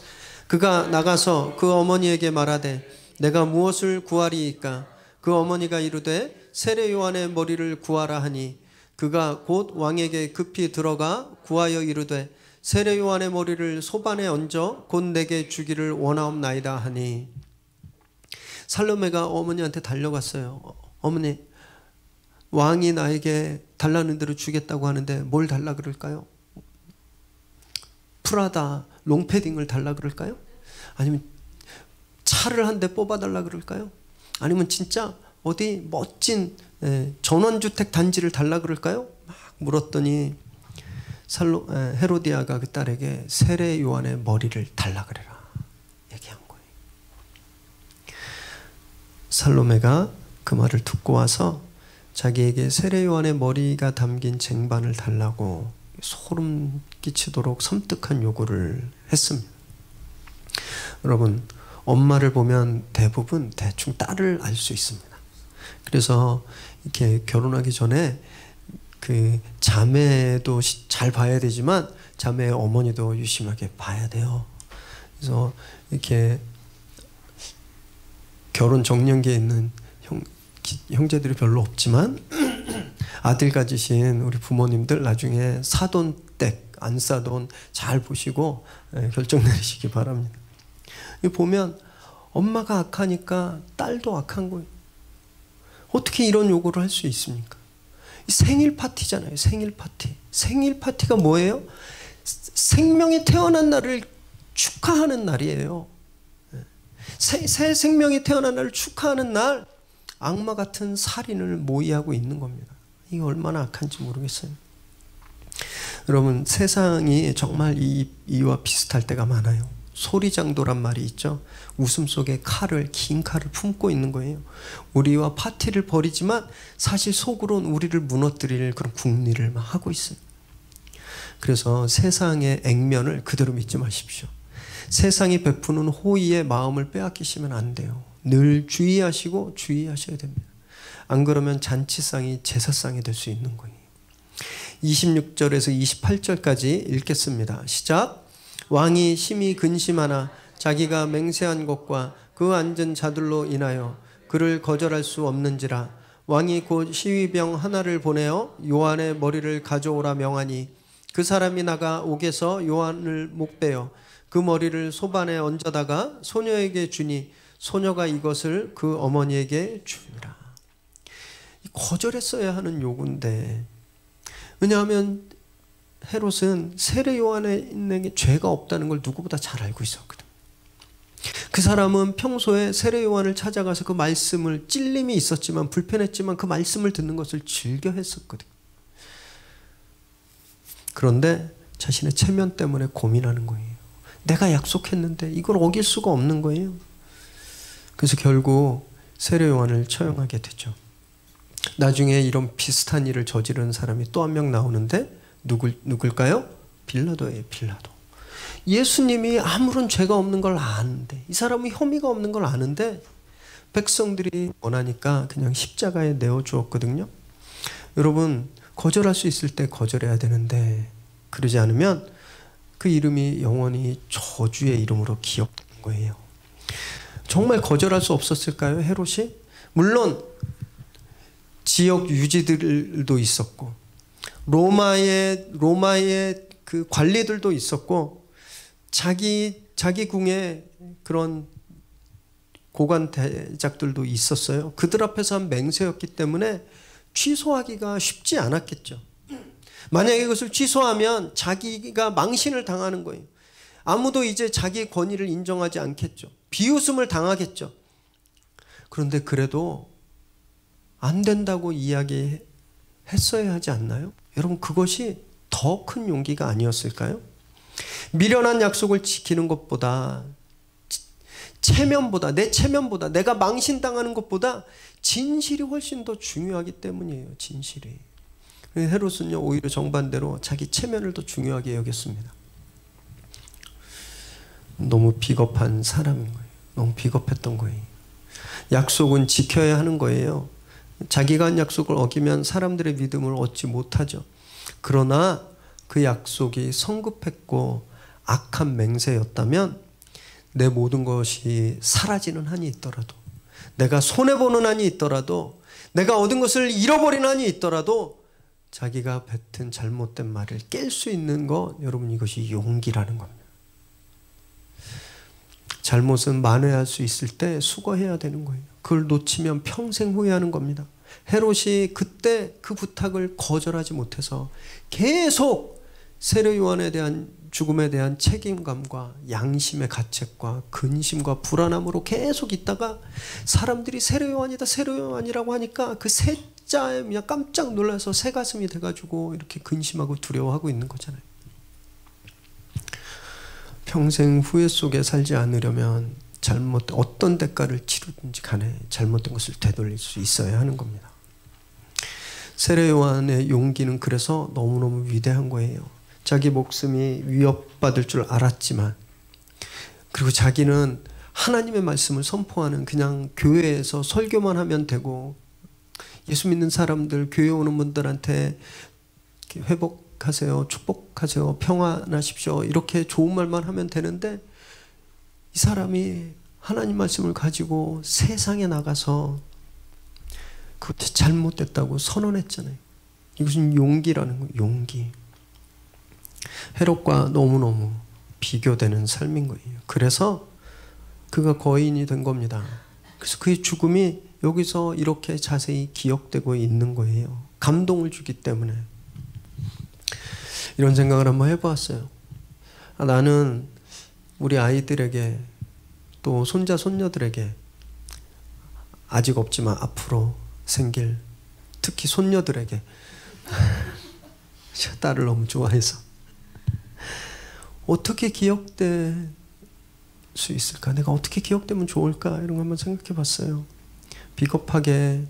그가 나가서 그 어머니에게 말하되 내가 무엇을 구하리이까? 그 어머니가 이르되 세례 요한의 머리를 구하라 하니 그가 곧 왕에게 급히 들어가 구하여 이르되 세례 요한의 머리를 소반에 얹어 곧 내게 주기를 원하옵나이다 하니. 살로메가 어머니한테 달려갔어요. 어머니, 왕이 나에게 달라는 대로 주겠다고 하는데 뭘 달라 그럴까요? 프라다 롱패딩을 달라 그럴까요? 아니면 차를 한 대 뽑아달라 그럴까요? 아니면 진짜 어디 멋진 전원주택 단지를 달라 그럴까요? 막 물었더니 헤로디아가 그 딸에게 세례 요한의 머리를 달라 그래라 얘기한 거예요. 살로메가 그 말을 듣고 와서 자기에게 세례 요한의 머리가 담긴 쟁반을 달라고 소름 끼치도록 섬뜩한 요구를 했습니다. 여러분, 엄마를 보면 대부분 대충 딸을 알 수 있습니다. 그래서 이렇게 결혼하기 전에 그 자매도 잘 봐야 되지만 자매의 어머니도 유심하게 봐야 돼요. 그래서 이렇게 결혼 정년기에 있는 형제들이 별로 없지만 아들 가지신 우리 부모님들 나중에 사돈 댁 안 사돈 잘 보시고 결정 내리시기 바랍니다. 보면 엄마가 악하니까 딸도 악한 거예요. 어떻게 이런 요구를 할 수 있습니까? 생일 파티잖아요. 생일 파티. 생일 파티가 뭐예요? 생명이 태어난 날을 축하하는 날이에요. 새 생명이 태어난 날을 축하하는 날, 악마 같은 살인을 모의하고 있는 겁니다. 이게 얼마나 악한지 모르겠어요. 여러분, 세상이 정말 이와 비슷할 때가 많아요. 소리장도란 말이 있죠. 웃음 속에 긴 칼을 품고 있는 거예요. 우리와 파티를 벌이지만 사실 속으로는 우리를 무너뜨릴 그런 궁리를 막 하고 있어요. 그래서 세상의 액면을 그대로 믿지 마십시오. 세상이 베푸는 호의의 마음을 빼앗기시면 안 돼요. 늘 주의하시고 주의하셔야 됩니다. 안 그러면 잔치상이 제사상이 될 수 있는 거예요. 26절에서 28절까지 읽겠습니다. 시작. 왕이 심히 근심하나 자기가 맹세한 것과 그 앉은 자들로 인하여 그를 거절할 수 없는지라 왕이 곧 시위병 하나를 보내어 요한의 머리를 가져오라 명하니 그 사람이 나가 옥에서 요한을 목베어 그 머리를 소반에 얹어다가 소녀에게 주니 소녀가 이것을 그 어머니에게 주니라. 거절했어야 하는 요구인데, 왜냐하면 헤롯은 세례 요한에게 죄가 없다는 걸 누구보다 잘 알고 있었거든. 그 사람은 평소에 세례 요한을 찾아가서 그 말씀을 찔림이 있었지만 불편했지만 그 말씀을 듣는 것을 즐겨 했었거든. 그런데 자신의 체면 때문에 고민하는 거예요. 내가 약속했는데 이걸 어길 수가 없는 거예요. 그래서 결국 세례 요한을 처형하게 되죠. 나중에 이런 비슷한 일을 저지른 사람이 또 한 명 나오는데 누굴까요? 빌라도예요. 빌라도. 예수님이 아무런 죄가 없는 걸 아는데, 이 사람은 혐의가 없는 걸 아는데 백성들이 원하니까 그냥 십자가에 내어주었거든요. 여러분, 거절할 수 있을 때 거절해야 되는데 그러지 않으면 그 이름이 영원히 저주의 이름으로 기억되는 거예요. 정말 거절할 수 없었을까요, 헤롯이? 물론 지역 유지들도 있었고 로마의 그 관리들도 있었고 자기 궁에 그런 고관 대작들도 있었어요. 그들 앞에서 한 맹세였기 때문에 취소하기가 쉽지 않았겠죠. 만약에 이것을 취소하면 자기가 망신을 당하는 거예요. 아무도 이제 자기의 권위를 인정하지 않겠죠. 비웃음을 당하겠죠. 그런데 그래도 안 된다고 이야기했어야 하지 않나요? 여러분, 그것이 더 큰 용기가 아니었을까요? 미련한 약속을 지키는 것보다 내 체면보다 내가 망신당하는 것보다 진실이 훨씬 더 중요하기 때문이에요. 진실이. 헤롯은요, 오히려 정반대로 자기 체면을 더 중요하게 여겼습니다. 너무 비겁한 사람인 거예요. 너무 비겁했던 거예요. 약속은 지켜야 하는 거예요. 자기가 한 약속을 어기면 사람들의 믿음을 얻지 못하죠. 그러나 그 약속이 성급했고 악한 맹세였다면 내 모든 것이 사라지는 한이 있더라도, 내가 손해보는 한이 있더라도, 내가 얻은 것을 잃어버리는 한이 있더라도 자기가 뱉은 잘못된 말을 깰 수 있는 것, 여러분, 이것이 용기라는 겁니다. 잘못은 만회할 수 있을 때 수거해야 되는 거예요. 그걸 놓치면 평생 후회하는 겁니다. 헤롯이 그때 그 부탁을 거절하지 못해서 계속 세례 요한에 대한 죽음에 대한 책임감과 양심의 가책과 근심과 불안함으로 계속 있다가 사람들이 세례 요한이다 세례 요한이라고 하니까 그 세자에 그냥 깜짝 놀라서 새 가슴이 돼가지고 이렇게 근심하고 두려워하고 있는 거잖아요. 평생 후회 속에 살지 않으려면 어떤 대가를 치르든지 간에 잘못된 것을 되돌릴 수 있어야 하는 겁니다. 세례 요한의 용기는 그래서 너무너무 위대한 거예요. 자기 목숨이 위협받을 줄 알았지만, 그리고 자기는 하나님의 말씀을 선포하는, 그냥 교회에서 설교만 하면 되고 예수 믿는 사람들, 교회 오는 분들한테 회복하세요, 축복하세요, 평안하십시오, 이렇게 좋은 말만 하면 되는데, 이 사람이 하나님 말씀을 가지고 세상에 나가서 그것도 잘못됐다고 선언했잖아요. 이것은 용기라는 거예요. 용기. 헤롯과 너무너무 비교되는 삶인 거예요. 그래서 그가 거인이 된 겁니다. 그래서 그의 죽음이 여기서 이렇게 자세히 기억되고 있는 거예요. 감동을 주기 때문에. 이런 생각을 한번 해보았어요. 나는 우리 아이들에게, 또 손자 손녀들에게, 아직 없지만 앞으로 생길, 특히 손녀들에게, 제가 딸을 너무 좋아해서 어떻게 기억될 수 있을까? 내가 어떻게 기억되면 좋을까? 이런 거 한번 생각해 봤어요. 비겁하게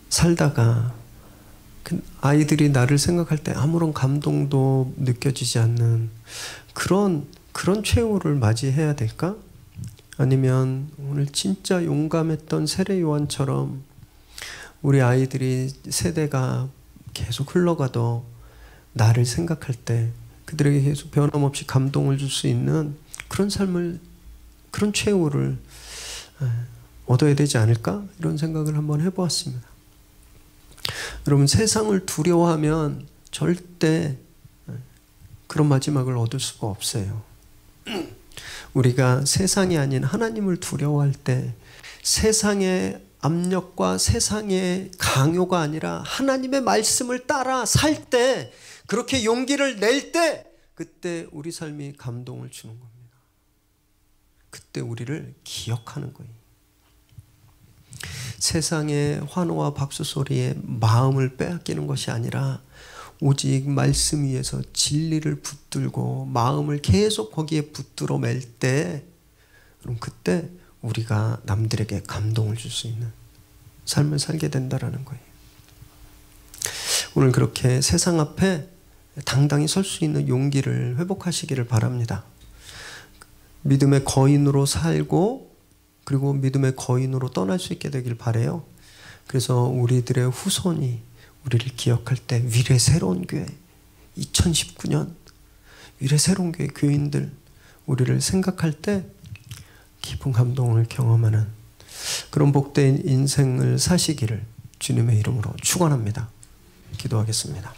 살다가 아이들이 나를 생각할 때 아무런 감동도 느껴지지 않는 그런 최후를 맞이해야 될까? 아니면 오늘 진짜 용감했던 세례 요한처럼 우리 아이들이 세대가 계속 흘러가도 나를 생각할 때 그들에게 계속 변함없이 감동을 줄 수 있는 그런 삶을, 그런 최후를 얻어야 되지 않을까? 이런 생각을 한번 해보았습니다. 여러분, 세상을 두려워하면 절대 그런 마지막을 얻을 수가 없어요. 우리가 세상이 아닌 하나님을 두려워할 때, 세상의 압력과 세상의 강요가 아니라 하나님의 말씀을 따라 살 때, 그렇게 용기를 낼 때, 그때 우리 삶이 감동을 주는 겁니다. 그때 우리를 기억하는 거예요. 세상의 환호와 박수 소리에 마음을 빼앗기는 것이 아니라 오직 말씀 위에서 진리를 붙들고 마음을 계속 거기에 붙들어 맬 때, 그럼 그때 우리가 남들에게 감동을 줄 수 있는 삶을 살게 된다라는 거예요. 오늘 그렇게 세상 앞에 당당히 설 수 있는 용기를 회복하시기를 바랍니다. 믿음의 거인으로 살고, 그리고 믿음의 거인으로 떠날 수 있게 되길 바라요. 그래서 우리들의 후손이 우리를 기억할 때, 위례 새로운 교회 2019년 위례 새로운 교회 교인들 우리를 생각할 때 깊은 감동을 경험하는 그런 복된 인생을 사시기를 주님의 이름으로 축원합니다. 기도하겠습니다.